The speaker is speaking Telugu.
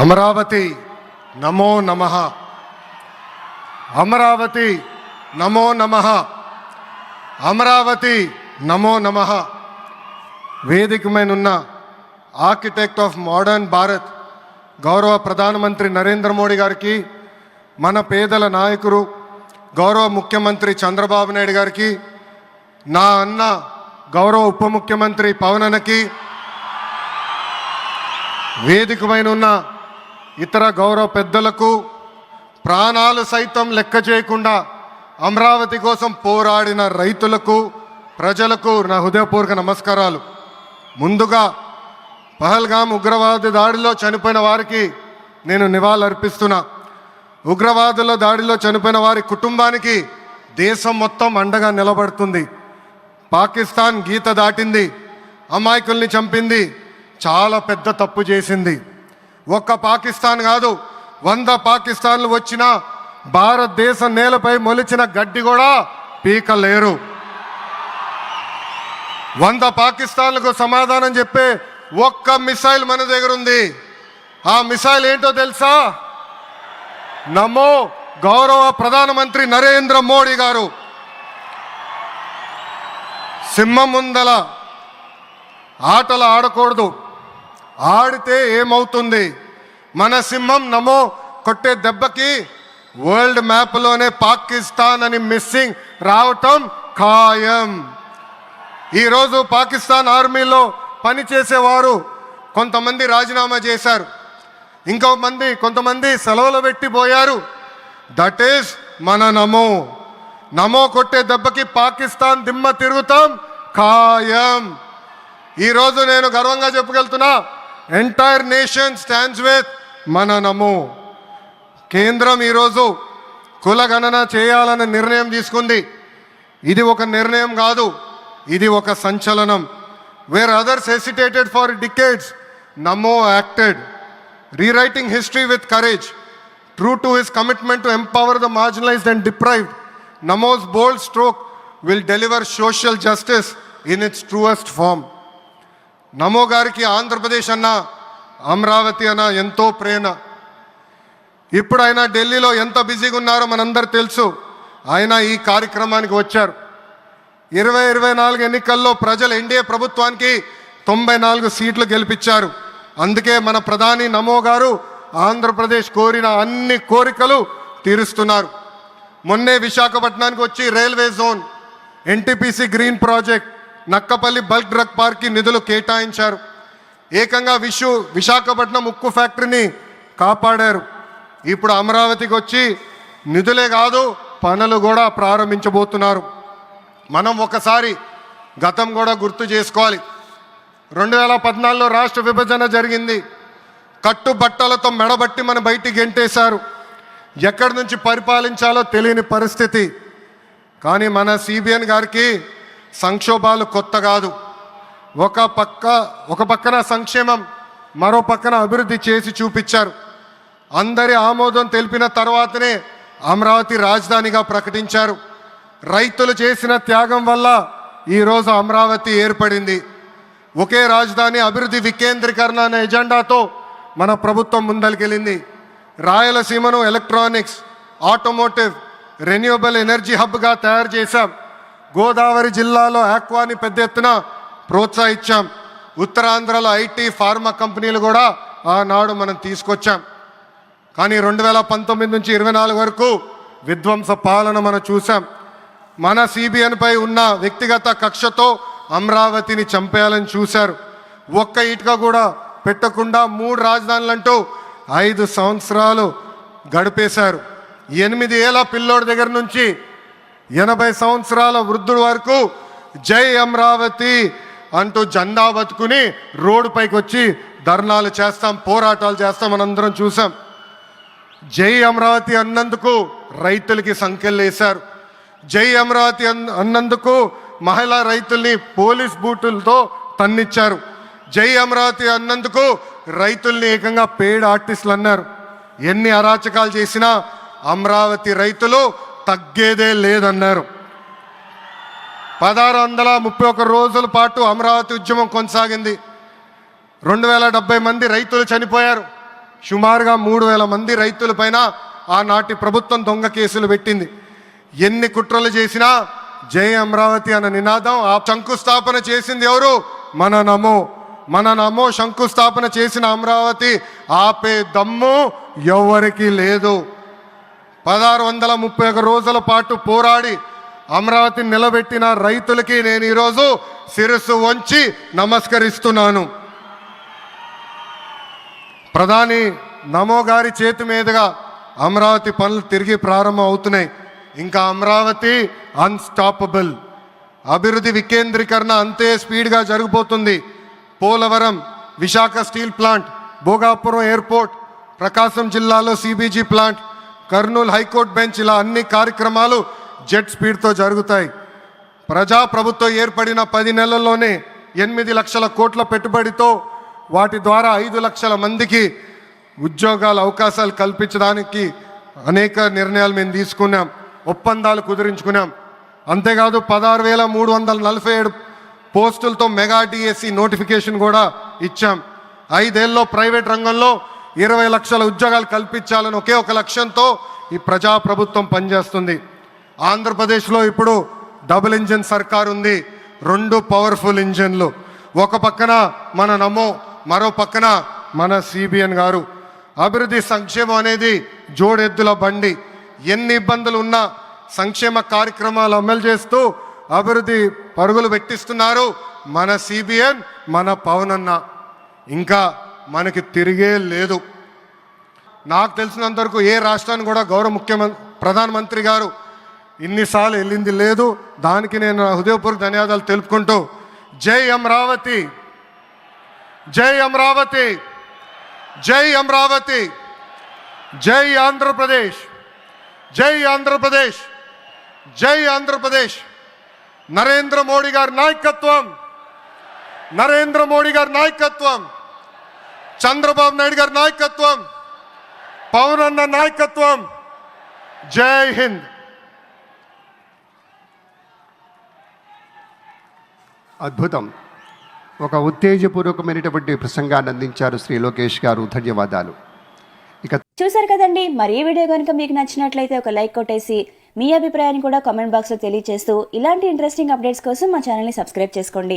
అమరావతి నమో నమః. అమరావతి నమో నమః. అమరావతి నమో నమః. వేదికమైనున్న ఆర్కిటెక్ట్ ఆఫ్ మోడర్న్ భారత్ గౌరవ ప్రధానమంత్రి నరేంద్ర మోడీ గారికి, మన పేదల నాయకుడు గౌరవ ముఖ్యమంత్రి చంద్రబాబు నాయుడు గారికి, నా అన్న గౌరవ ఉప ముఖ్యమంత్రి పవన్ అన్నకి, వేదికమైనున్న ఇతర గౌరవ పెద్దలకు, ప్రాణాలు సైతం లెక్క చేయకుండా అమరావతి కోసం పోరాడిన రైతులకు, ప్రజలకు నా హృదయపూర్వక నమస్కారాలు. ముందుగా పహల్గామ్ ఉగ్రవాద దాడిలో చనిపోయిన వారికి నేను నివాళులర్పిస్తున్నా. ఉగ్రవాదుల దాడిలో చనిపోయిన వారి కుటుంబానికి దేశం మొత్తం అండగా నిలబడుతుంది. పాకిస్తాన్ గీత దాటింది, అమాయకుల్ని చంపింది, చాలా పెద్ద తప్పు చేసింది. ఒక్క పాకిస్తాన్ కాదు, 100 పాకిస్తాన్లు వచ్చినా భారతదేశ నేలపై మొలిచిన గడ్డి కూడా పీకలేరు. 100 పాకిస్తాన్లకు సమాధానం చెప్పే ఒక్క మిసైల్ మన దగ్గర ఉంది. ఆ మిసైల్ ఏంటో తెలుసా? నమో గౌరవ ప్రధానమంత్రి నరేంద్ర మోడీ గారు. సింహం ముందల ఆటలు ఆడకూడదు, ఆడితే ఏమవుతుంది? మన సింహం నమో కొట్టే దెబ్బకి వరల్డ్ మ్యాప్లోనే పాకిస్తాన్ అని మిస్సింగ్ రావటం ఖాయం. ఈరోజు పాకిస్తాన్ ఆర్మీలో పనిచేసేవారు కొంతమంది రాజీనామా చేశారు, కొంతమంది సెలవులు పెట్టిపోయారు. దట్ ఈస్ మన నమో. నమో కొట్టే దెబ్బకి పాకిస్తాన్ దిమ్మ తిరుగుతాం ఖాయం. ఈరోజు నేను గర్వంగా చెప్పగలుగుతున్నా, ఎంటైర్ నేషన్ స్టాండ్స్ విత్ మన నమో. కేంద్రం ఈరోజు కులగణన చేయాలనే నిర్ణయం తీసుకుంది. ఇది ఒక నిర్ణయం కాదు, ఇది ఒక సంచలనం. Wear others hesitated for decades, Namo acted, rewriting history with courage. True to his commitment to empower the marginalized and deprived, Namo's bold stroke will deliver social justice in its truest form. నమో గారికి ఆంధ్రప్రదేశ్ అన్న, అమరావతి అన్న ఎంతో ప్రేమ. ఇప్పుడు ఆయన ఢిల్లీలో ఎంత బిజీగా ఉన్నారో మనందరూ తెలుసు. ఆయన ఈ కార్యక్రమానికి వచ్చారు. 2024 ఎన్నికల్లో ప్రజలు ఎన్డీఏ ప్రభుత్వానికి 94 సీట్లు గెలిపించారు. అందుకే మన ప్రధాని నమో గారు ఆంధ్రప్రదేశ్ కోరిన అన్ని కోరికలు తీరుస్తున్నారు. మొన్నే విశాఖపట్నానికి వచ్చి railway zone, NTPC green project, Nakkapalli bulk drug పార్క్కి నిధులు కేటాయించారు. ఏకంగా విశాఖపట్నం ఉక్కు ఫ్యాక్టరీని కాపాడారు. ఇప్పుడు అమరావతికి వచ్చి నిధులే కాదు పనులు కూడా ప్రారంభించబోతున్నారు. మనం ఒకసారి గతం కూడా గుర్తు చేసుకోవాలి. 2014లో రాష్ట్ర విభజన జరిగింది. కట్టుబట్టలతో మెడబట్టి మన బయటికి గెంటేశారు. ఎక్కడి నుంచి పరిపాలించాలో తెలియని పరిస్థితి. కానీ మన సిబిఎన్ గారికి సంక్షోభాలు కొత్త కాదు. ఒక పక్కన సంక్షేమం, మరో పక్కన అభివృద్ధి చేసి చూపించారు. అందరి ఆమోదం తెలిపిన తర్వాతనే అమరావతి రాజధానిగా ప్రకటించారు. రైతులు చేసిన త్యాగం వల్ల ఈరోజు అమరావతి ఏర్పడింది. ఒకే రాజధాని, అభివృద్ధి, వికేంద్రీకరణ అనే ఎజెండాతో మన ప్రభుత్వం ముందరికెళ్ళింది. రాయలసీమను ఎలక్ట్రానిక్స్, ఆటోమోటివ్, రెన్యూవబుల్ ఎనర్జీ హబ్గా తయారు చేశాం. గోదావరి జిల్లాలో ఆక్వాని పెద్ద ఎత్తున ప్రోత్సహించాం. ఉత్తరాంధ్రలో ఐటీ, ఫార్మా కంపెనీలు కూడా ఆనాడు మనం తీసుకొచ్చాం. కానీ 2019 నుంచి 24 వరకు విధ్వంస పాలన మనం చూసాం. మన సిబిఎన్పై ఉన్న వ్యక్తిగత కక్షతో అమరావతిని చంపేయాలని చూశారు. ఒక్క ఇటుక కూడా పెట్టకుండా 3 రాజధానులంటూ 5 సంవత్సరాలు గడిపేశారు. 8 ఏళ్ల పిల్లోడి దగ్గర నుంచి 80 సంవత్సరాల వృద్ధుడి వరకు జై అమరావతి అంటూ జెండా బతుకుని రోడ్డు పైకి వచ్చి ధర్నాలు చేస్తాం, పోరాటాలు చేస్తాం, మనందరం చూసాం. జై అమరావతి అన్నందుకు రైతులకి సంఖ్యలు వేశారు. జై అమరావతి అన్నందుకు మహిళా రైతుల్ని పోలీస్ బూటులతో తన్నిచ్చారు. జై అమరావతి అన్నందుకు రైతుల్ని ఏకంగా పెయిడ్ ఆర్టిస్టులు అన్నారు. ఎన్ని అరాచకాలు చేసినా అమరావతి రైతులు తగ్గేదే లేదన్నారు. 1631 రోజుల పాటు అమరావతి ఉద్యమం కొనసాగింది. 2070 మంది రైతులు చనిపోయారు. సుమారుగా 3,000 మంది రైతులపైన ఆనాటి ప్రభుత్వం దొంగ కేసులు పెట్టింది. ఎన్ని కుట్రలు చేసినా జై అమరావతి అన్న నినాదం ఆ శంకుస్థాపన చేసింది ఎవరు? మన నమో శంకుస్థాపన చేసిన అమరావతి ఆపే దమ్ము ఎవరికి లేదు. 1631 రోజుల పాటు పోరాడి అమరావతిని నిలబెట్టిన రైతులకి నేను ఈరోజు శిరస్సు వంచి నమస్కరిస్తున్నాను. ప్రధాని నమో గారి చేతి మీదుగా అమరావతి పనులు తిరిగి ప్రారంభం అవుతున్నాయి. ఇంకా అమరావతి అన్స్టాపబుల్. అభివృద్ధి వికేంద్రీకరణ అంతే స్పీడ్గా జరిగిపోతుంది. Polavaram, Visakha steel plant, Bhogapuram airport, Prakasam జిల్లాలో CBG plant, Kurnool high court bench, ఇలా అన్ని కార్యక్రమాలు జెట్ స్పీడ్తో జరుగుతాయి. ప్రజాప్రభుత్వం ఏర్పడిన 10 నెలల్లోనే 8 లక్షల కోట్ల పెట్టుబడితో వాటి ద్వారా 5 లక్షల మందికి ఉద్యోగాల అవకాశాలు కల్పించడానికి అనేక నిర్ణయాలు మేము తీసుకున్నాం, ఒప్పందాలు కుదిరించుకున్నాం. అంతేకాదు 16,347 పోస్టులతో మెగా డిఎస్సి నోటిఫికేషన్ కూడా ఇచ్చాం. 5 ఏళ్ళలో ప్రైవేట్ రంగంలో 20 లక్షల ఉద్యోగాలు కల్పించాలని ఒకే ఒక లక్ష్యంతో ఈ ప్రజాప్రభుత్వం పనిచేస్తుంది. ఆంధ్రప్రదేశ్లో ఇప్పుడు డబుల్ ఇంజిన్ సర్కార్ ఉంది. 2 పవర్ఫుల్ ఇంజిన్లు. ఒక పక్కన మన నమో, మరో పక్కన మన సిబిఎన్ గారు. అభివృద్ధి సంక్షేమం అనేది జోడెద్దుల బండి. ఎన్ని ఇబ్బందులు ఉన్నా సంక్షేమ కార్యక్రమాలు అమలు చేస్తూ అభివృద్ధి పరుగులు పెట్టిస్తున్నారు మన సిబిఎన్, మన పవన్ అన్న. ఇంకా మనకి తిరిగే లేదు. నాకు తెలిసినంత వరకు ఏ రాష్ట్రాన్ని కూడా గౌరవ ప్రధానమంత్రి గారు ఇన్నిసార్లు వెళ్ళింది లేదు. దానికి నేను హృదయపూర్వక ధన్యవాదాలు తెలుపుకుంటూ జై అమరావతి, జై అమరావతి, జై అమరావతి, జై ఆంధ్రప్రదేశ్, జై ఆంధ్రప్రదేశ్, జై ఆంధ్రప్రదేశ్. నరేంద్ర మోడీ గారి నాయకత్వం, నరేంద్ర మోడీ గారి నాయకత్వం, చంద్రబాబు నాయుడు గారి నాయకత్వం, పవన్ అన్న నాయకత్వం. జై హింద్. అద్భుతం. ఒక ఉత్తేజపూర్వకమైనటువంటి ప్రసంగాన్ని అందించారు శ్రీ లోకేష్ గారు. ధన్యవాదాలు. చూసారు కదండి. మరి ఈ వీడియో కనుక మీకు నచ్చినట్లయితే ఒక లైక్ కొట్టేసి మీ అభిప్రాయాన్ని కూడా కామెంట్ బాక్స్లో తెలియజేస్తూ ఇలాంటి ఇంట్రెస్టింగ్ అప్డేట్స్ కోసం మా ఛానల్ని సబ్స్క్రైబ్ చేసుకోండి.